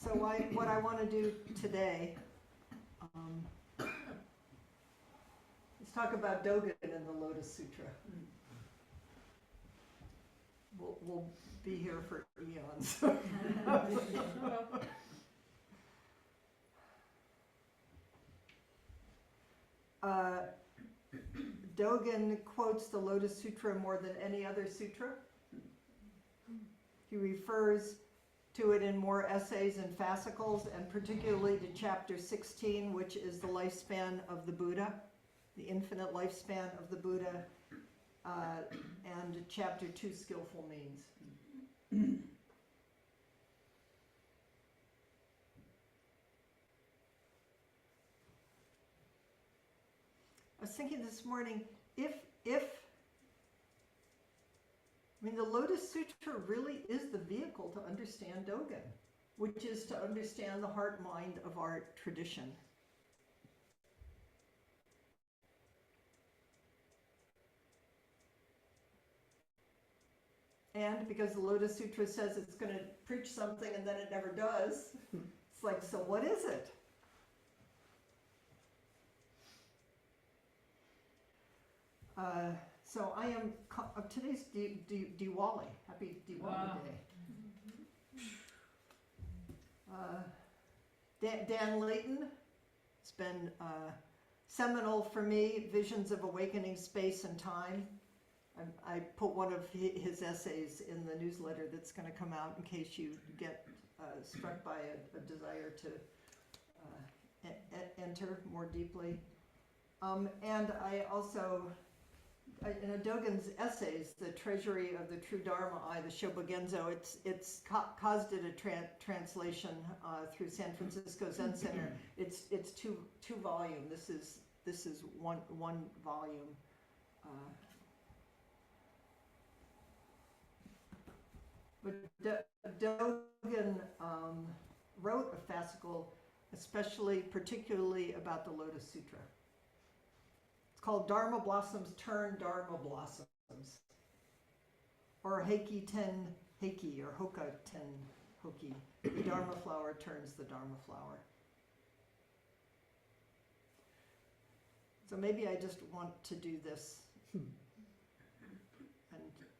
So what I want to do today is talk about Dogen in the Lotus Sutra. We'll be here for eons. Dogen quotes the Lotus Sutra more than any other sutra. He refers to it in more essays and fascicles, and particularly to chapter 16, which is the lifespan of the Buddha, the infinite lifespan of the Buddha, and chapter 2, skillful means. I was thinking this morning, the Lotus Sutra really is the vehicle to understand Dogen, which is to understand the heart-mind of our tradition. And because the Lotus Sutra says it's going to preach something and then it never does, it's like, so what is it? So I am, today's Diwali. Happy Diwali Day. Dan Layton has been seminal for me, Visions of Awakening Space and Time. I put one of his essays in the newsletter that's going to come out in case you get struck by a desire to enter more deeply. And I also, in Dogen's essays, The Treasury of the True Dharma Eye, the Shobogenzo, it's caused it a translation through San Francisco Zen Center. It's two volume. This is one volume. But Dogen wrote a fascicle, particularly about the Lotus Sutra. It's called Dharma Blossoms Turn Dharma Blossoms, or Heiki Ten Heiki, or Hoka Ten Hoki. The Dharma flower turns the Dharma flower. So maybe I just want to do this, and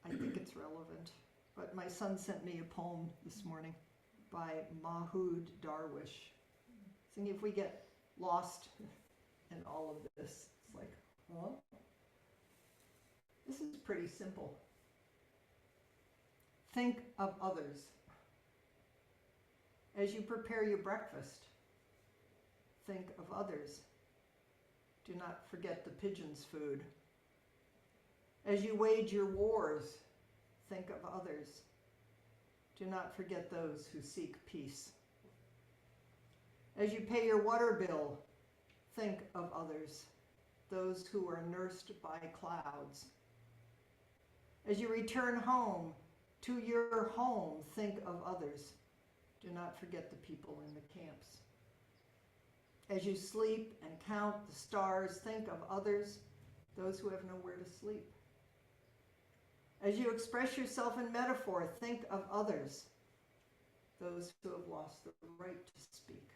I think it's relevant. But my son sent me a poem this morning by Mahood Darwish. Thinking if we get lost in all of this, it's like, well, this is pretty simple. Think of others. As you prepare your breakfast, think of others. Do not forget the pigeon's food. As you wage your wars, think of others. Do not forget those who seek peace. As you pay your water bill, think of others, those who are nursed by clouds. As you return home, to your home, think of others. Do not forget the people in the camps. As you sleep and count the stars, think of others, those who have nowhere to sleep. As you express yourself in metaphor, think of others, those who have lost the right to speak.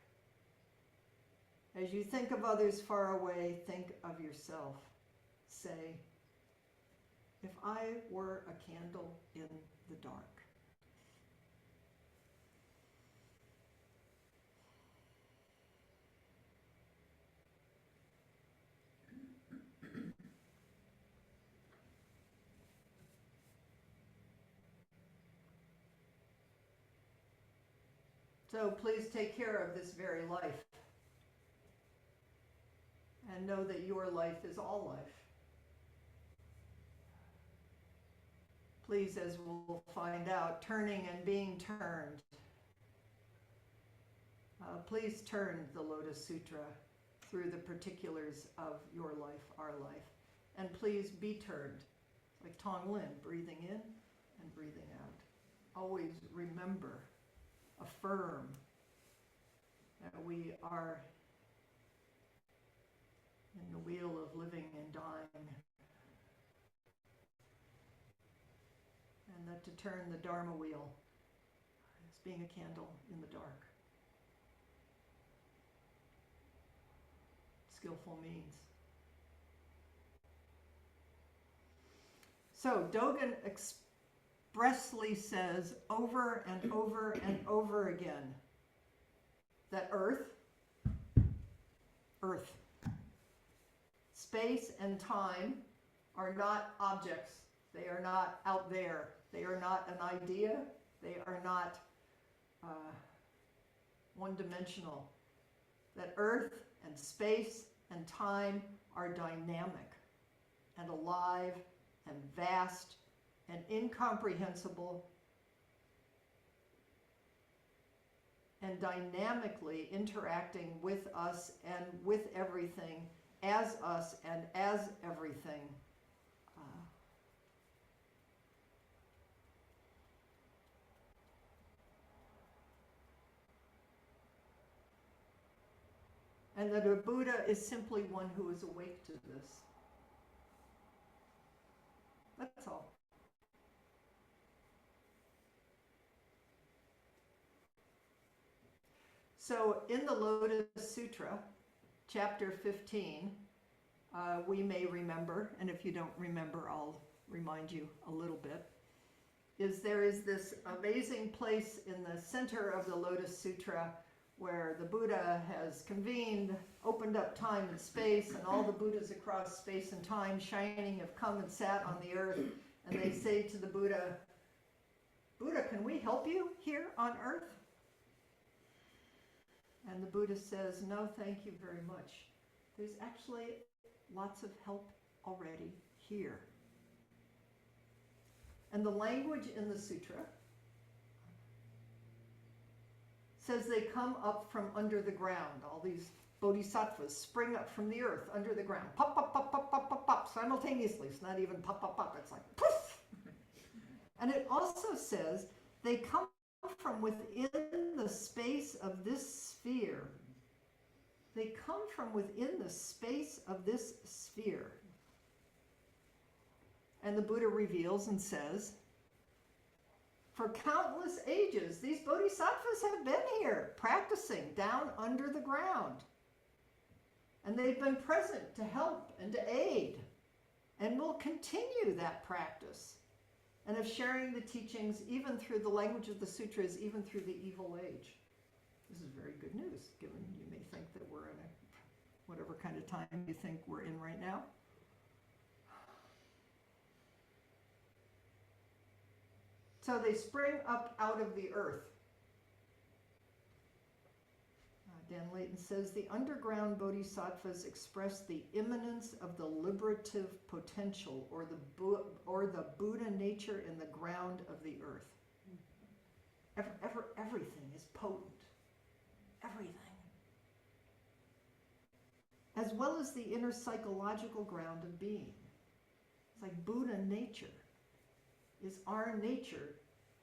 As you think of others far away, think of yourself. Say, if I were a candle in the dark. So please take care of this very life. And know that your life is all life. Please, as we'll find out, turning and being turned. Please turn the Lotus Sutra through the particulars of your life, our life. And please be turned, like Tong Lin, breathing in and breathing out. Always remember, affirm that we are in the wheel of living and dying, and that to turn the Dharma wheel is being a candle in the dark. skillful means. So Dogen expressly says over and over and over again that earth, space and time are not objects. They are not out there. They are not an idea. They are not one-dimensional. That earth and space and time are dynamic and alive and vast and incomprehensible and dynamically interacting with us and with everything, as us and as everything. And that a Buddha is simply one who is awake to this. That's all. So in the Lotus Sutra, chapter 15, we may remember, and if you don't remember, I'll remind you a little bit, there is this amazing place in the center of the Lotus Sutra where the Buddha has convened, opened up time and space, and all the Buddhas across space and time shining have come and sat on the earth, and they say to the Buddha, Buddha, can we help you here on earth? And the Buddha says, no, thank you very much. There's actually lots of help already here. And the language in the sutra says they come up from under the ground. All these bodhisattvas spring up from the earth, under the ground. Pop, pop, pop, pop, pop, pop, pop, simultaneously. It's not even pop, pop, pop. It's like poof! And it also says they come from within the space of this sphere. They come from within the space of this sphere. And the Buddha reveals and says, for countless ages, these bodhisattvas have been here, practicing down under the ground. And they've been present to help and to aid, and will continue that practice, and of sharing the teachings even through the language of the sutras, even through the evil age. This is very good news, given you may think that we're in whatever kind of time you think we're in right now. So they spring up out of the earth. Dan Layton says, the underground bodhisattvas express the immanence of the liberative potential or the Buddha nature in the ground of the earth. Everything is potent. Everything. As well as the inner psychological ground of being. It's like Buddha nature is our nature,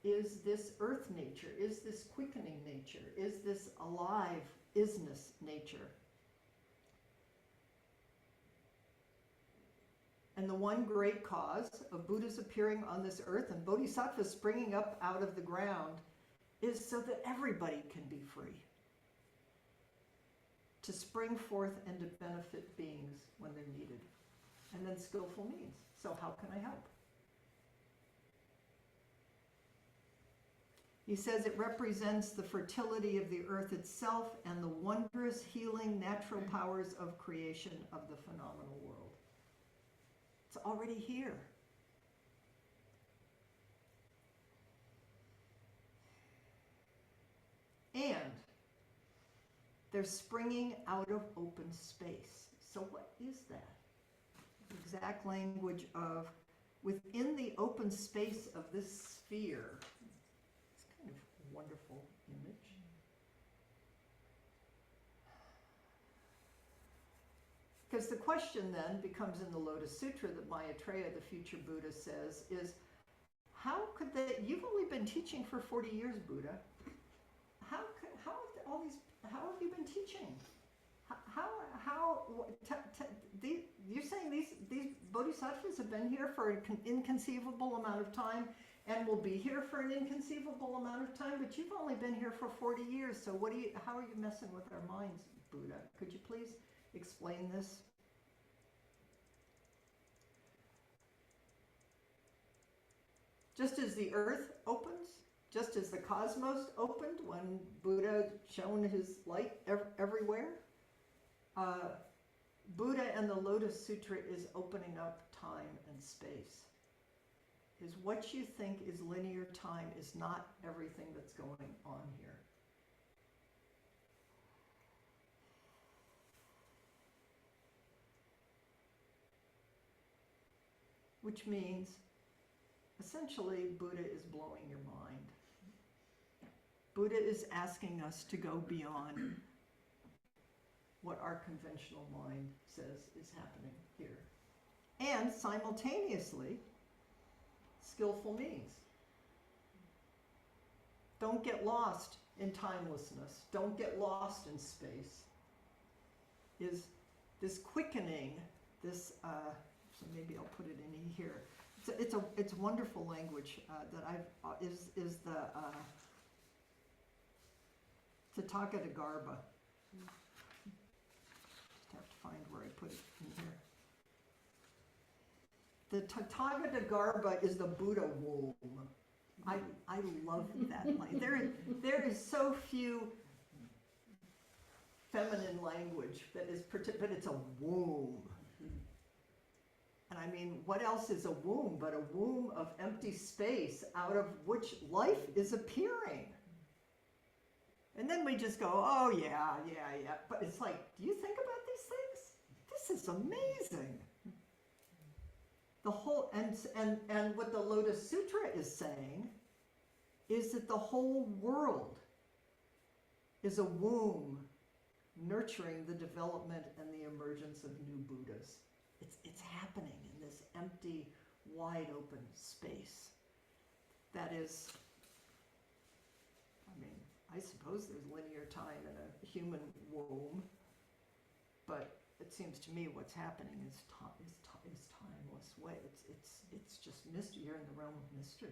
is this earth nature, is this quickening nature, is this alive isness nature. And the one great cause of Buddhas appearing on this earth and bodhisattvas springing up out of the ground is so that everybody can be free. To spring forth and to benefit beings when they're needed. And then skillful means. So how can I help? He says it represents the fertility of the earth itself and the wondrous healing natural powers of creation of the phenomenal world. It's already here. And they're springing out of open space. So what is that? The exact language of within the open space of this sphere. Kind of wonderful image. Because the question then becomes in the Lotus Sutra that Maitreya, the future Buddha, says is, how could they, you've only been teaching for 40 years, Buddha. How have you been teaching? You're saying these bodhisattvas have been here for an inconceivable amount of time and will be here for an inconceivable amount of time, but you've only been here for 40 years, so how are you messing with our minds, Buddha? Could you please explain this? Just as the earth opens, just as the cosmos opened when Buddha shone his light everywhere, Buddha and the Lotus Sutra is opening up time and space. Is what you think is linear time is not everything that's going on here. Which means, essentially, Buddha is blowing your mind. Buddha is asking us to go beyond what our conventional mind says is happening here. And simultaneously, skillful means. Don't get lost in timelessness. Don't get lost in space. Is this quickening, this, so maybe I'll put it in here. It's wonderful language that I've, is the Tathagata. Just have to find where I put it in here. The Tathagata is the Buddha womb. I love that line. There is so few feminine language that is, but it's a womb. And I mean, what else is a womb but a womb of empty space out of which life is appearing? And then we just go, oh yeah. But it's like, do you think about these things? This is amazing. The whole, and what the Lotus Sutra is saying is that the whole world is a womb nurturing the development and the emergence of new Buddhas. It's happening in this empty, wide open space. That is, I mean, I suppose there's linear time in a human womb, but it seems to me what's happening is timeless way. It's just mystery. You're in the realm of mystery.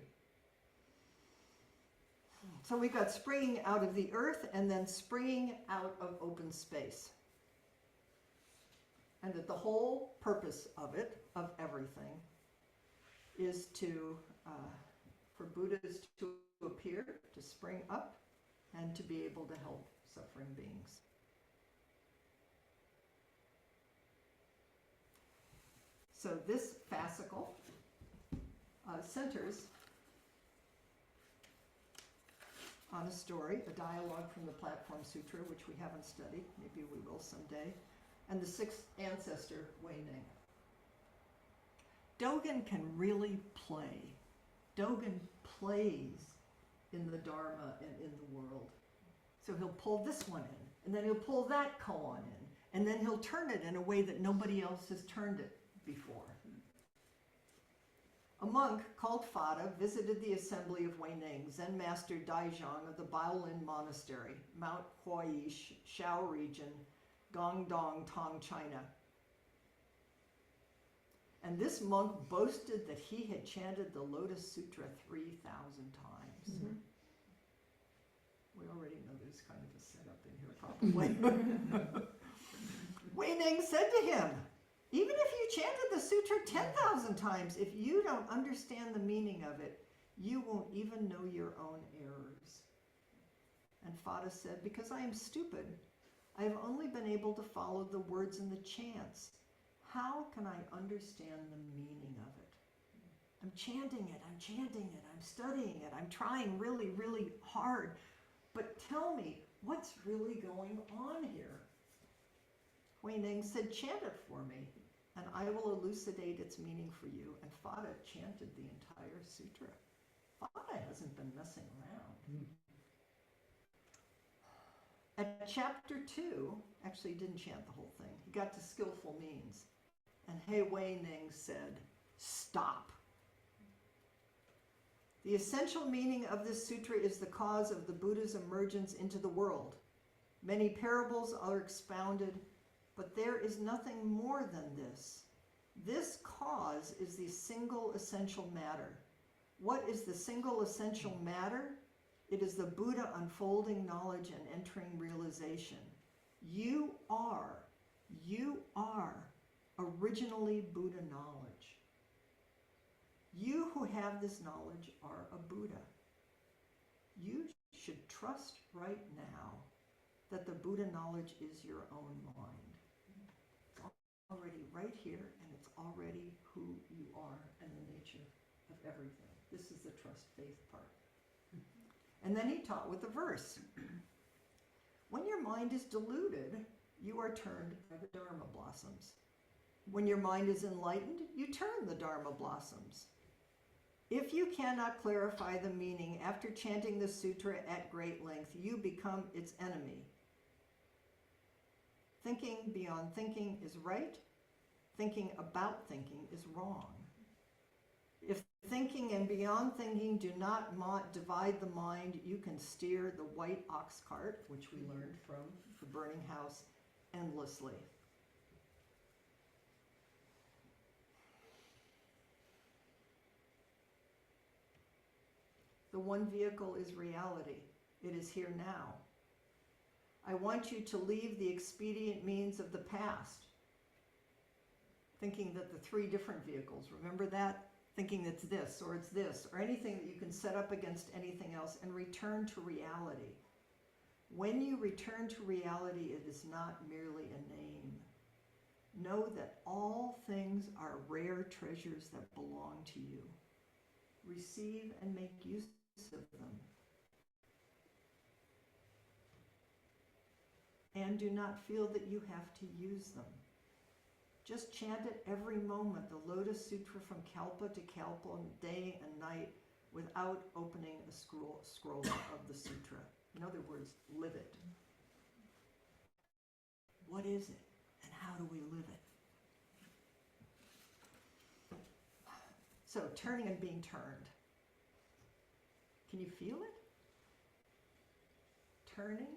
So we've got springing out of the earth and then springing out of open space. And that the whole purpose of it, of everything, is to, for Buddhas to appear, to spring up, and to be able to help suffering beings. So this fascicle centers on a story, a dialogue from the Platform Sutra, which we haven't studied, maybe we will someday, and the sixth ancestor, Wei Ning. Dogen can really play. Dogen plays in the Dharma and in the world. So he'll pull this one in, and then he'll pull that koan in, and then he'll turn it in a way that nobody else has turned it before. A monk called Fada visited the assembly of Wei Ning, Zen master Daizhang of the Baolin Monastery, Mount Huayi, Shao region, Guangdong, Tong, China. And this monk boasted that he had chanted the Lotus Sutra 3,000 times. Mm-hmm. We already know there's kind of a setup in here, probably. Wei Ning said to him, even if you chanted the sutra 10,000 times, if you don't understand the meaning of it, you won't even know your own errors. And Fada said, because I am stupid, I have only been able to follow the words and the chants. How can I understand the meaning of it? I'm chanting it, I'm studying it, I'm trying really, really hard. But tell me, what's really going on here? Wei Ning said, chant it for me, and I will elucidate its meaning for you. And Fada chanted the entire sutra. Fada hasn't been messing around. At chapter 2, actually he didn't chant the whole thing. He got to skillful means. And Wei Ning said, stop. The essential meaning of this sutra is the cause of the Buddha's emergence into the world. Many parables are expounded, but there is nothing more than this. This cause is the single essential matter. What is the single essential matter? It is the Buddha unfolding knowledge and entering realization. You are You are originally Buddha knowledge. You who have this knowledge are a Buddha. You should trust right now that the Buddha knowledge is your own mind. It's already right here, and it's already who you are and the nature of everything. This is the trust faith part. And then he taught with a verse. When your mind is deluded, you are turned by the Dharma blossoms. When your mind is enlightened, you turn the Dharma blossoms. If you cannot clarify the meaning after chanting the sutra at great length, you become its enemy. Thinking beyond thinking is right. Thinking about thinking is wrong. If thinking and beyond thinking do not divide the mind, you can steer the white ox cart, which we learned from the burning house, endlessly. The one vehicle is reality. It is here now. I want you to leave the expedient means of the past, thinking that the three different vehicles, remember that? Thinking it's this, or anything that you can set up against anything else, and return to reality. When you return to reality, it is not merely a name. Know that all things are rare treasures that belong to you. Receive and make use of them. And do not feel that you have to use them. Just chant it every moment, the Lotus Sutra from kalpa to kalpa, day and night, without opening a scroll of the sutra. In other words, live it. What is it, and how do we live it? So, turning and being turned. Can you feel it? Turning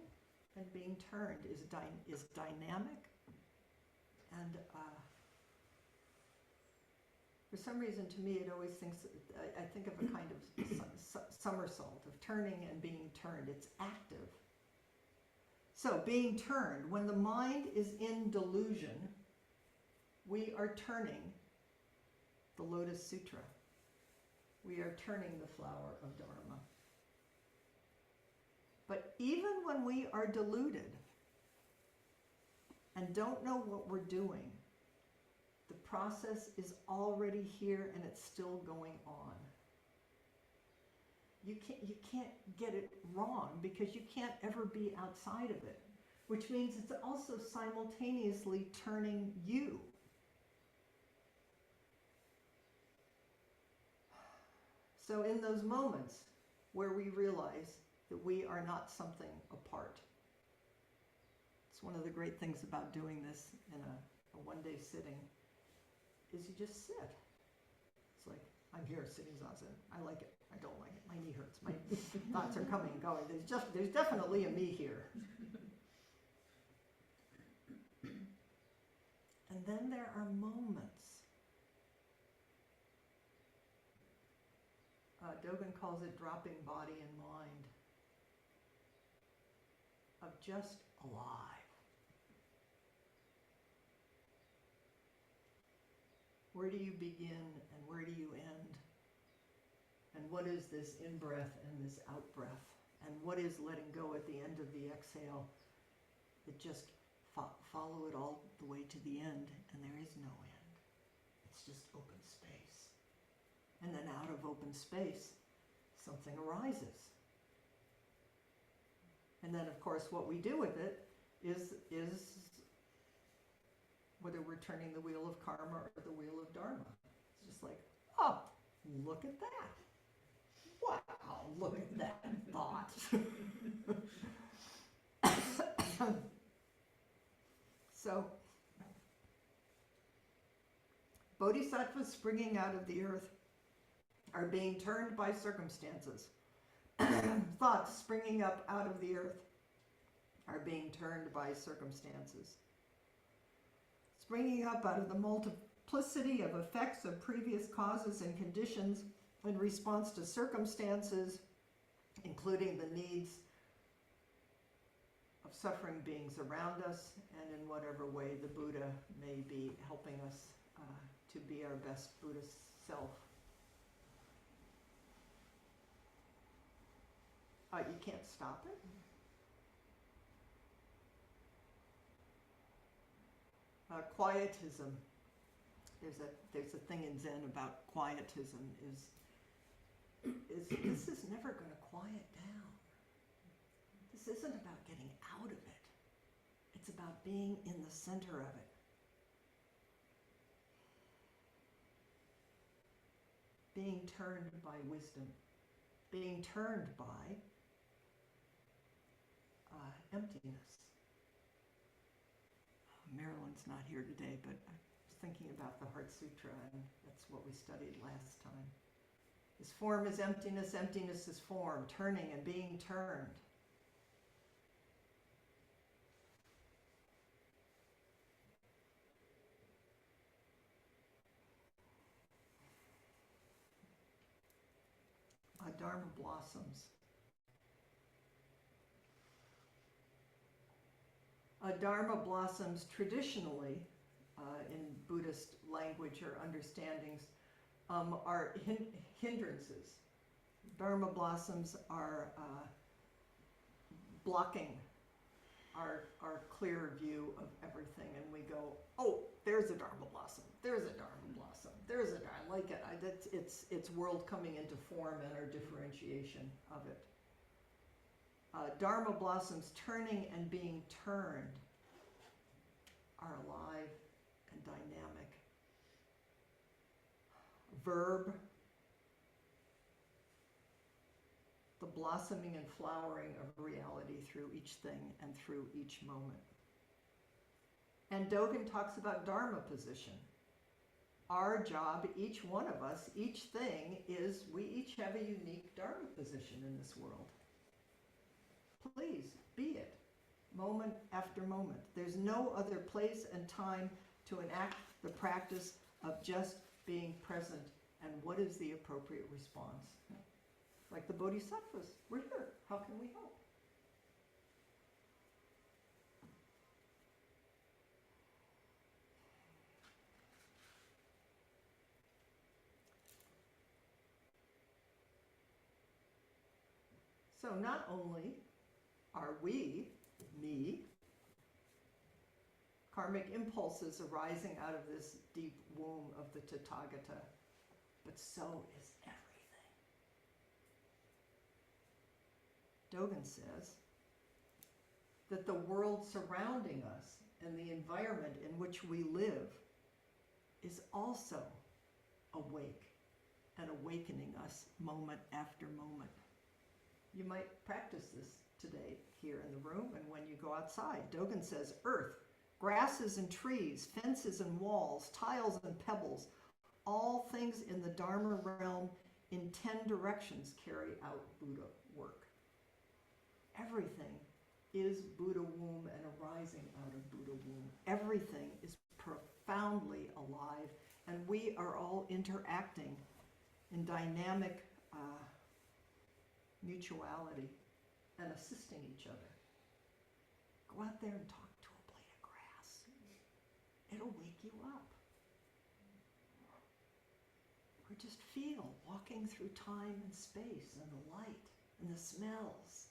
and being turned is dynamic, and for some reason, to me, it always I think of a kind of somersault of turning and being turned. It's active. So, being turned, when the mind is in delusion, we are turning the Lotus Sutra. We are turning the flower of Dharma. But even when we are deluded and don't know what we're doing, the process is already here and it's still going on. You can't get it wrong because you can't ever be outside of it, which means it's also simultaneously turning you. So in those moments where we realize that we are not something apart, it's one of the great things about doing this in a one-day sitting, is you just sit. It's like, I'm here sitting zazen. I like it. I don't like it. My knee hurts. My thoughts are coming and going. There's definitely a me here. And then there are moments. Dogen calls it dropping body and mind, of just alive. Where do you begin and where do you end? And what is this in-breath and this out-breath? And what is letting go at the end of the exhale? It just follow it all the way to the end, and there is no end. It's just open space. And then out of open space, something arises. And then, of course, what we do with it is whether we're turning the wheel of karma or the wheel of dharma. It's just like, oh, look at that. Wow, look at that thought. So, bodhisattvas springing out of the earth are being turned by circumstances. Thoughts springing up out of the earth are being turned by circumstances. Springing up out of the multiplicity of effects of previous causes and conditions in response to circumstances, including the needs of suffering beings around us, and in whatever way the Buddha may be helping us to be our best Buddhist self. You can't stop it. Quietism. There's a thing in Zen about quietism. This is never going to quiet down. This isn't about getting out of it. It's about being in the center of it. Being turned by wisdom. Being turned by emptiness. Marilyn's not here today, but I was thinking about the Heart Sutra, and that's what we studied last time. This form is emptiness, emptiness is form, turning and being turned. Dharma blossoms. Dharma blossoms traditionally, in Buddhist language or understandings, are hindrances. Dharma blossoms are blocking our clear view of everything, and we go, oh, there's a Dharma blossom, there's a Dharma blossom, there's a Dharma, I like it. It's world coming into form and our differentiation of it. Dharma blossoms turning and being turned are alive and dynamic. Verb, the blossoming and flowering of reality through each thing and through each moment. And Dogen talks about Dharma position. Our job, each one of us, each thing is, we each have a unique Dharma position in this world. Please, be it, moment after moment. There's no other place and time to enact the practice of just being present and what is the appropriate response. Like the Bodhisattvas, we're here. How can we help? So not only are we, me, karmic impulses arising out of this deep womb of the Tathagata, but so is everything. Dogen says that the world surrounding us and the environment in which we live is also awake and awakening us moment after moment. You might practice this today here in the room and when you go outside. Dogen says, earth, grasses and trees, fences and walls, tiles and pebbles, all things in the Dharma realm in 10 directions carry out Buddha work. Everything is Buddha womb and arising out of Buddha womb. Everything is profoundly alive, and we are all interacting in dynamic mutuality and assisting each other. Go out there and talk to a blade of grass. It'll wake you up. Or just feel walking through time and space and the light and the smells.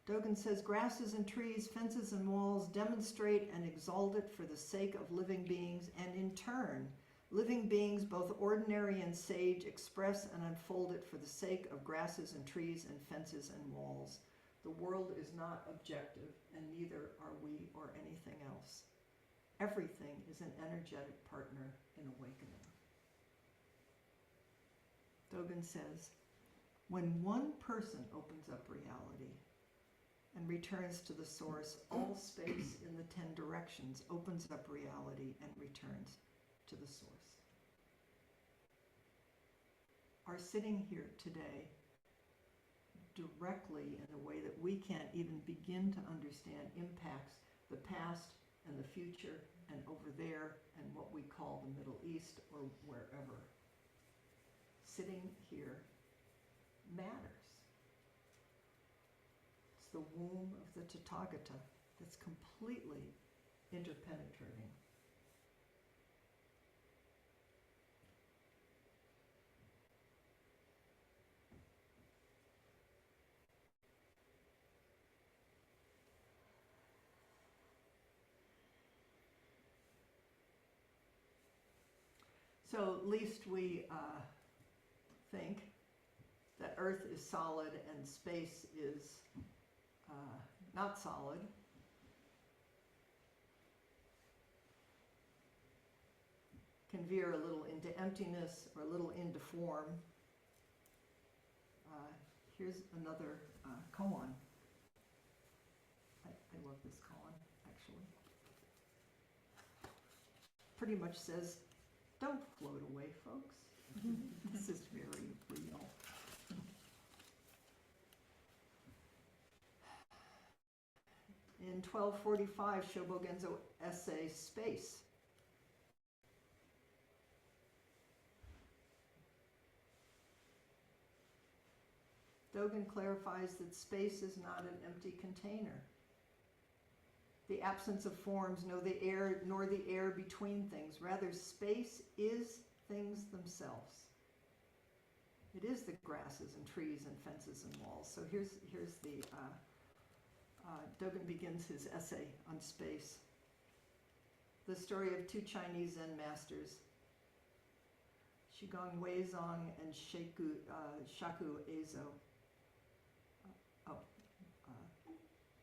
Dogen says, grasses and trees, fences and walls demonstrate and exalt it for the sake of living beings, and in turn, living beings, both ordinary and sage, express and unfold it for the sake of grasses and trees and fences and walls. The world is not objective, and neither are we or anything else. Everything is an energetic partner in awakening. Dogen says, when one person opens up reality and returns to the source, all space in the 10 directions opens up reality and returns to the source. Our sitting here today directly in a way that we can't even begin to understand impacts the past and the future and over there and what we call the Middle East or wherever. Sitting here matters. It's the womb of the Tathagata that's completely interpenetrating. So at least we think that Earth is solid and space is not solid. Can veer a little into emptiness or a little into form. Here's another koan. I love this koan, actually. Pretty much says, don't float away, folks. This is very real. In 1245, Shobogenzo essay, Space. Dogen clarifies that space is not an empty container. The absence of forms, nor the air between things. Rather, space is things themselves. It is the grasses and trees and fences and walls. So here's the, Dogen begins his essay on space. The story of two Chinese Zen masters, Shigong Weizong and Shaku Eizo.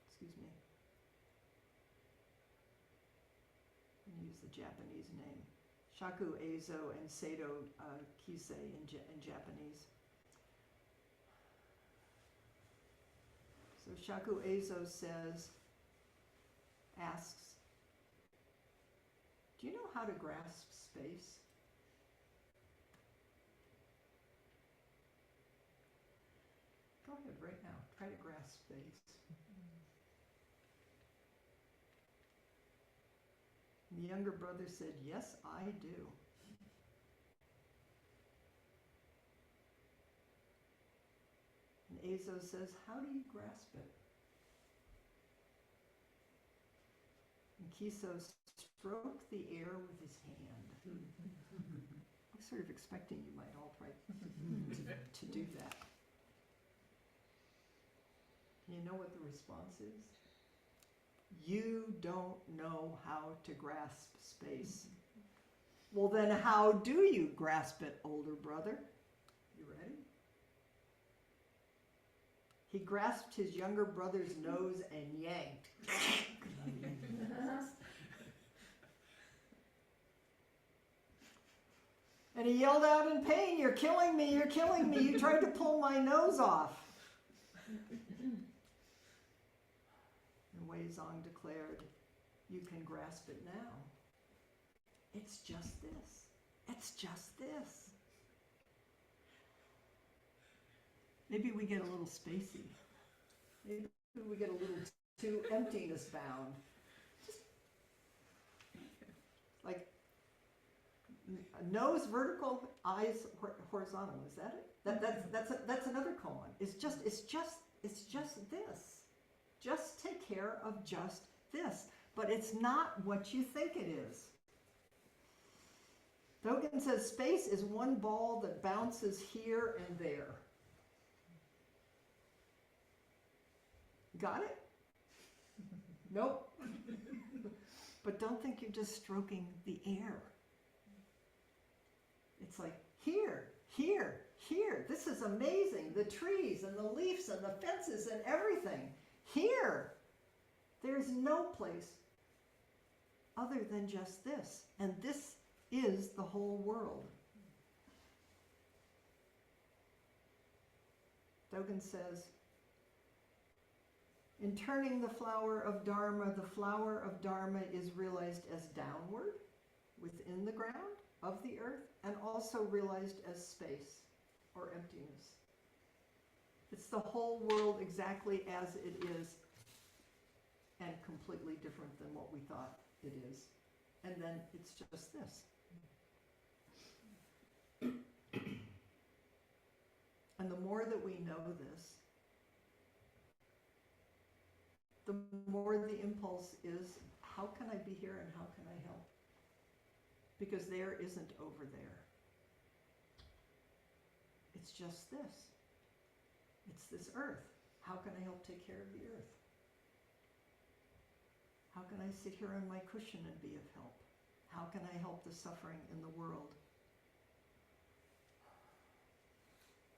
Excuse me. I'm going to use the Japanese name. Shaku Eizo and Seido Kisei in Japanese. So Shaku Eizo asks, do you know how to grasp space? Go ahead right now, try to grasp space. And the younger brother said, yes, I do. And Eizo says, how do you grasp it? And Kiso stroked the air with his hand. I was sort of expecting you might all try to do that. You know what the response is? You don't know how to grasp space. Well, then how do you grasp it, older brother? You ready? He grasped his younger brother's nose and yanked. And he yelled out in pain, you're killing me, you're killing me. You tried to pull my nose off. And Weizong declared, you can grasp it now. It's just this. It's just this. Maybe we get a little spacey. Maybe we get a little too emptiness bound. Just like nose vertical, eyes horizontal. Is that it? That's another koan. It's just this. Just take care of just this. But it's not what you think it is. Dogen says space is one ball that bounces here and there. Got it? Nope. But don't think you're just stroking the air. It's like, here, here, here. This is amazing. The trees and the leaves and the fences and everything. Here. There's no place other than just this. And this is the whole world. Dogen says, in turning the flower of Dharma is realized as downward, within the ground of the earth, and also realized as space or emptiness. It's the whole world exactly as it is, and completely different than what we thought it is. And then it's just this. And the more that we know this, the more the impulse is, how can I be here and how can I help? Because there isn't over there. It's just this. It's this earth. How can I help take care of the earth? How can I sit here on my cushion and be of help? How can I help the suffering in the world?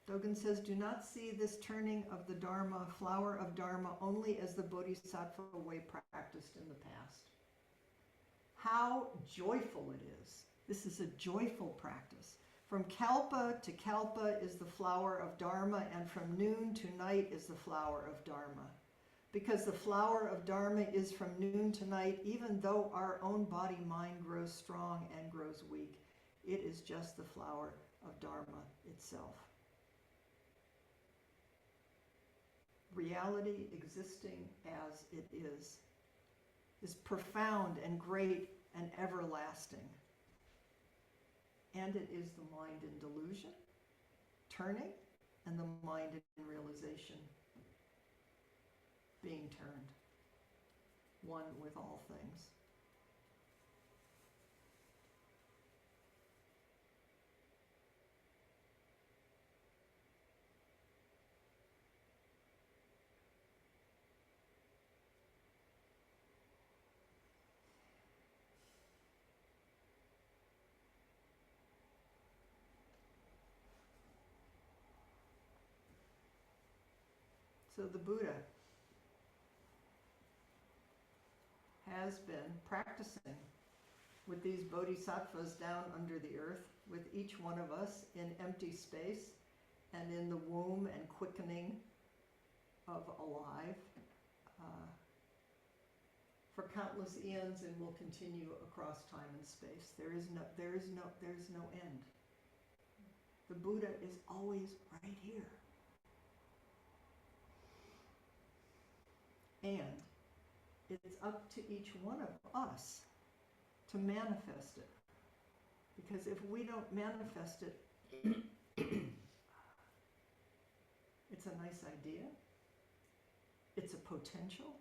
Dogen says, do not see this turning of the Dharma, flower of Dharma, only as the Bodhisattva way practiced in the past. How joyful it is. This is a joyful practice. From Kalpa to Kalpa is the flower of Dharma, and from noon to night is the flower of Dharma. Because the flower of Dharma is from noon to night, even though our own body-mind grows strong and grows weak, it is just the flower of Dharma itself. Reality existing as it is profound and great and everlasting. And it is the mind in delusion, turning, and the mind in realization, being turned, one with all things. So the Buddha has been practicing with these bodhisattvas down under the earth, with each one of us in empty space and in the womb and quickening of alive for countless eons, and will continue across time and space. There is no end. The Buddha is always right here. And it's up to each one of us to manifest it. Because if we don't manifest it, it's a nice idea, it's a potential,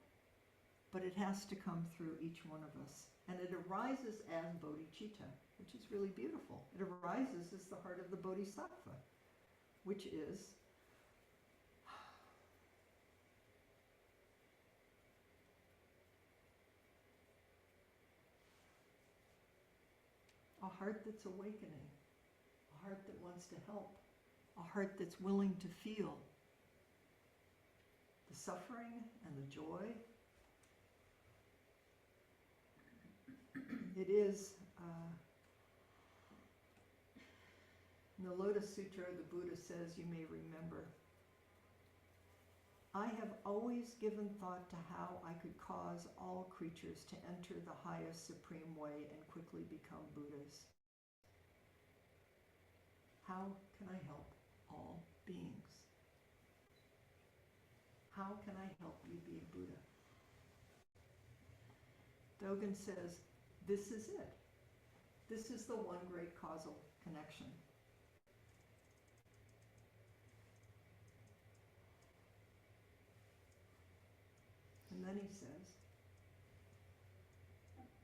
but it has to come through each one of us. And it arises as bodhicitta, which is really beautiful. It arises as the heart of the bodhisattva, which is a heart that's awakening, a heart that wants to help, a heart that's willing to feel the suffering and the joy. It is, in the Lotus Sutra, the Buddha says, you may remember, I have always given thought to how I could cause all creatures to enter the highest supreme way and quickly become Buddhas. How can I help all beings? How can I help you be a Buddha? Dogen says, this is it. This is the one great causal connection. And then he says,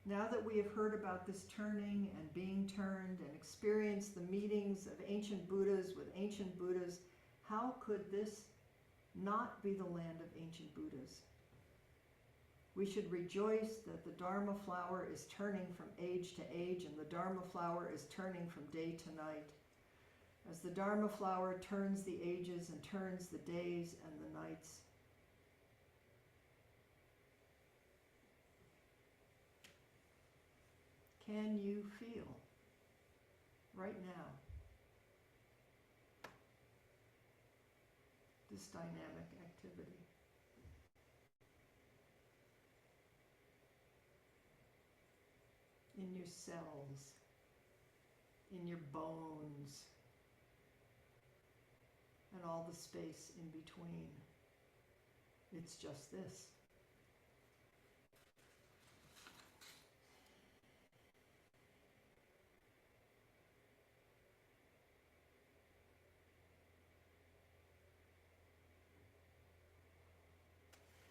now that we have heard about this turning and being turned and experienced the meetings of ancient Buddhas with ancient Buddhas, how could this not be the land of ancient Buddhas? We should rejoice that the Dharma flower is turning from age to age, and the Dharma flower is turning from day to night. As the Dharma flower turns the ages and turns the days and the nights, can you feel right now this dynamic activity? In your cells, in your bones, and all the space in between. It's just this.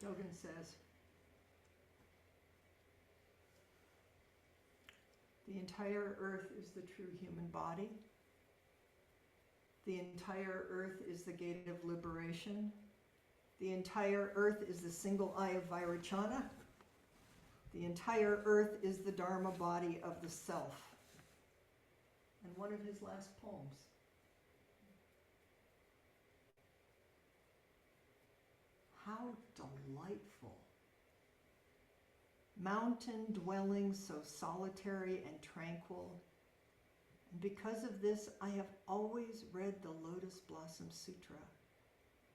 Dogen says, The entire earth is the true human body. The entire earth is the gate of liberation. The entire earth is the single eye of Vairocana. The entire earth is the Dharma body of the self. And one of his last poems. How delightful. Mountain dwelling so solitary and tranquil. And because of this, I have always read the Lotus Blossom Sutra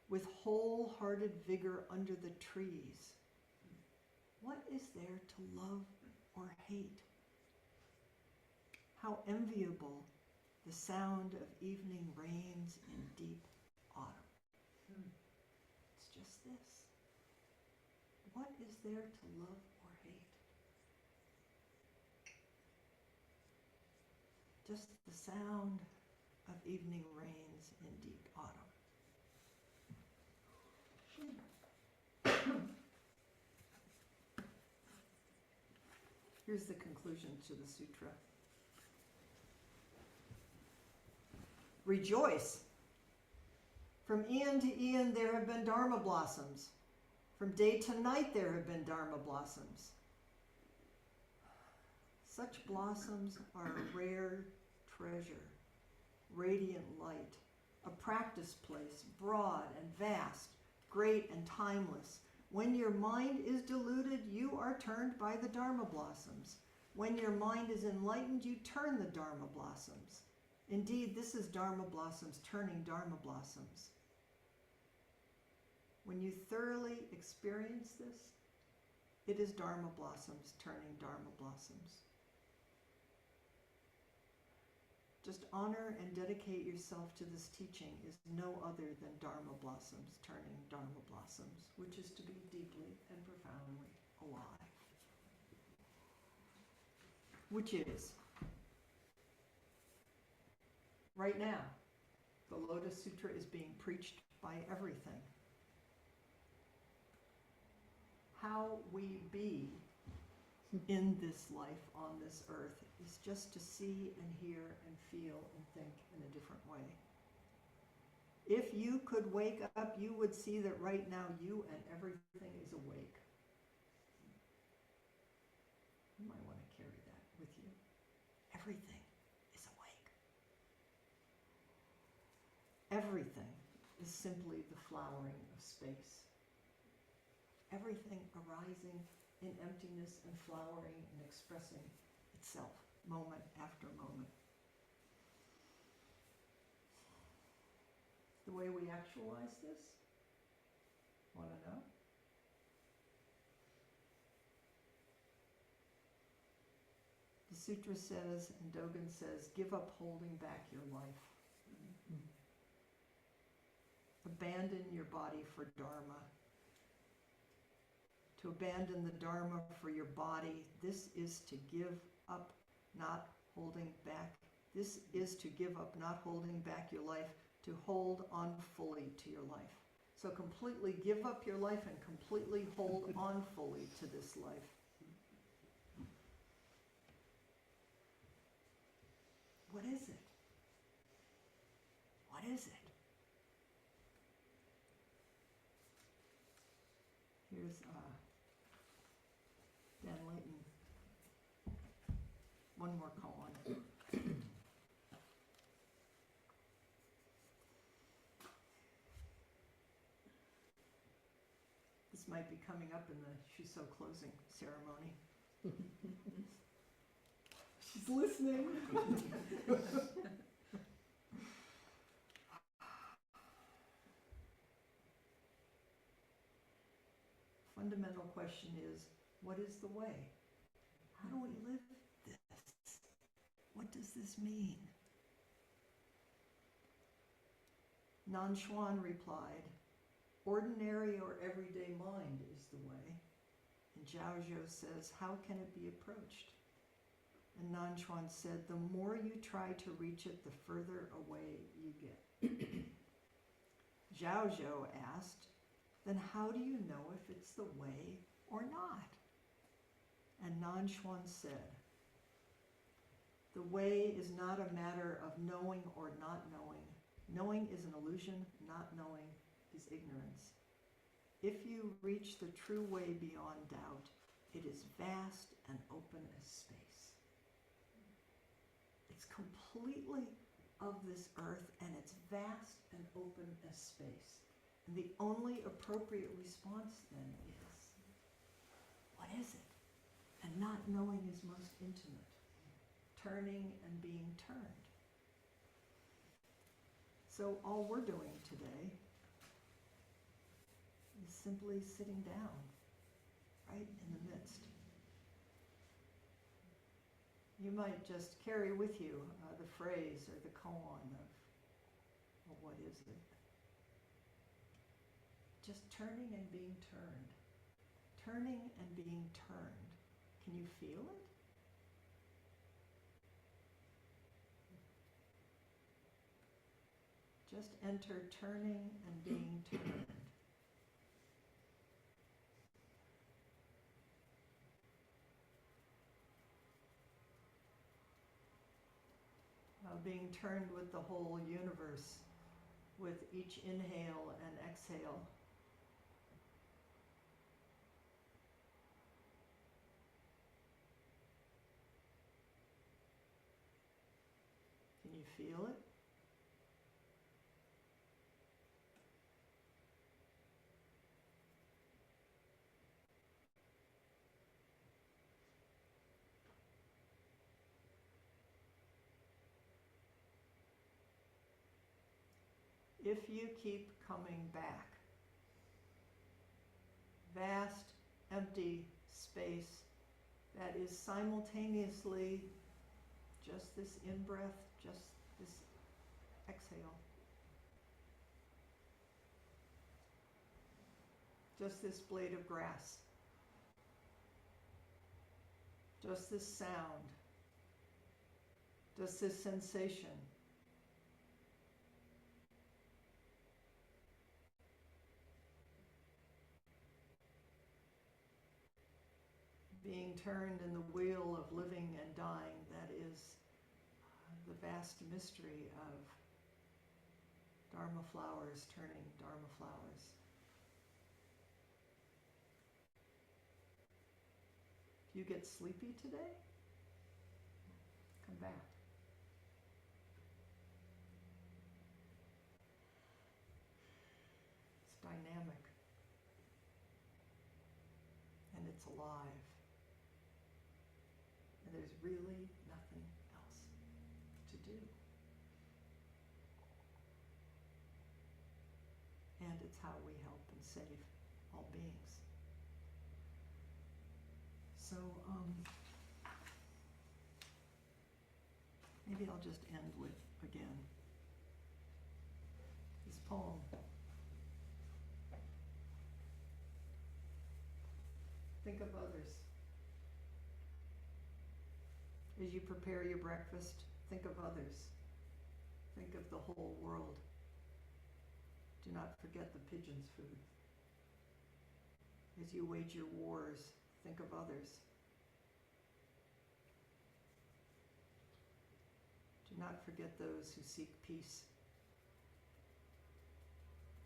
with wholehearted vigor under the trees. What is there to love or hate? How enviable the sound of evening rains in deep autumn. It's just this. What is there to love or hate? Just the sound of evening rains in deep autumn. Here's the conclusion to the sutra. Rejoice. From eon to eon there have been Dharma blossoms. From day to night there have been Dharma blossoms. Such blossoms are a rare treasure, radiant light, a practice place, broad and vast, great and timeless. When your mind is deluded, you are turned by the Dharma blossoms. When your mind is enlightened, you turn the Dharma blossoms. Indeed, this is Dharma blossoms turning Dharma blossoms. When you thoroughly experience this, it is Dharma blossoms turning Dharma blossoms. Just honor and dedicate yourself to this teaching is no other than Dharma blossoms turning Dharma blossoms, which is to be deeply and profoundly alive. Which is, right now, the Lotus Sutra is being preached by everything. How we be in this life on this earth is just to see and hear and feel and think in a different way. If you could wake up, you would see that right now you and everything is awake. You might want to carry that with you. Everything is awake. Everything is simply the flowering of space. Everything arising in emptiness and flowering and expressing itself moment after moment. The way we actualize this, want to know? The sutra says, and Dogen says, give up holding back your life. Abandon your body for Dharma. To abandon the Dharma for your body, this is to give up not holding back. This is to give up not holding back your life, to hold on fully to your life. So completely give up your life and completely hold on fully to this life. What is it? What is it? Here's Dan Layton. One more koan. This might be coming up in the Shuso closing ceremony. She's listening. Fundamental question is, what is the way? How do we live this? What does this mean? Nanshuan replied, ordinary or everyday mind is the way. And Zhaozhou says, how can it be approached? And Nanshuan said, the more you try to reach it, the further away you get. Zhaozhou asked, then how do you know if it's the way or not? And Nanshuan said, The way is not a matter of knowing or not knowing. Knowing is an illusion, not knowing is ignorance. If you reach the true way beyond doubt, it is vast and open as space. It's completely of this earth, and it's vast and open as space. And the only appropriate response then is, what is it? And not knowing is most intimate. Turning and being turned. So all we're doing today is simply sitting down, right in the midst. You might just carry with you the phrase or the koan of, well, what is it? Just turning and being turned. Turning and being turned. Can you feel it? Just enter turning and being turned. Being turned with the whole universe, with each inhale and exhale. Can you feel it? If you keep coming back, vast, empty space that is simultaneously just this in-breath, just this exhale. Just this blade of grass. Just this sound. Just this sensation. Being turned in the wheel of living and dying, that is the vast mystery of Dharma flowers turning Dharma flowers. If you get sleepy today, come back. It's dynamic. And it's alive. And there's really nothing else to do. And it's how we help and save all beings. So, maybe I'll just end with, again, this poem. Think of others. As you prepare your breakfast, think of others. Think of the whole world. Do not forget the pigeon's food. As you wage your wars, think of others. Do not forget those who seek peace,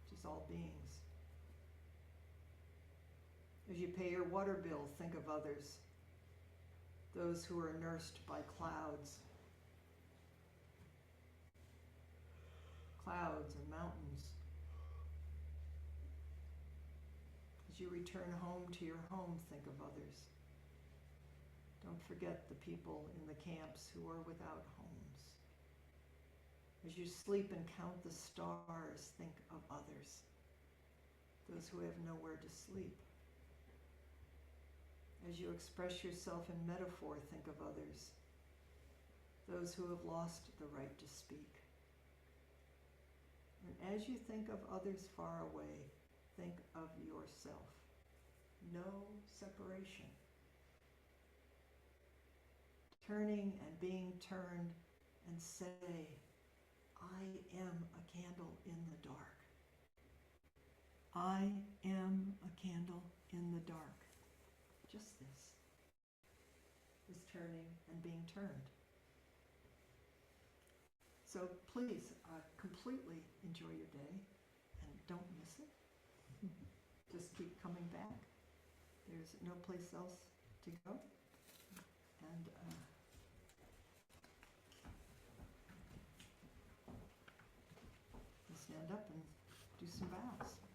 which is all beings. As you pay your water bill, think of others. Those who are nursed by clouds and mountains. As you return home to your home, think of others. Don't forget the people in the camps who are without homes. As you sleep and count the stars, think of others. Those who have nowhere to sleep. As you express yourself in metaphor, think of others. Those who have lost the right to speak. And as you think of others far away, think of yourself. No separation. Turning and being turned, and say, I am a candle in the dark. I am a candle in the dark. Just this turning and being turned. So please, completely enjoy your day and don't miss it. Just keep coming back. There's no place else to go. And stand up and do some vows.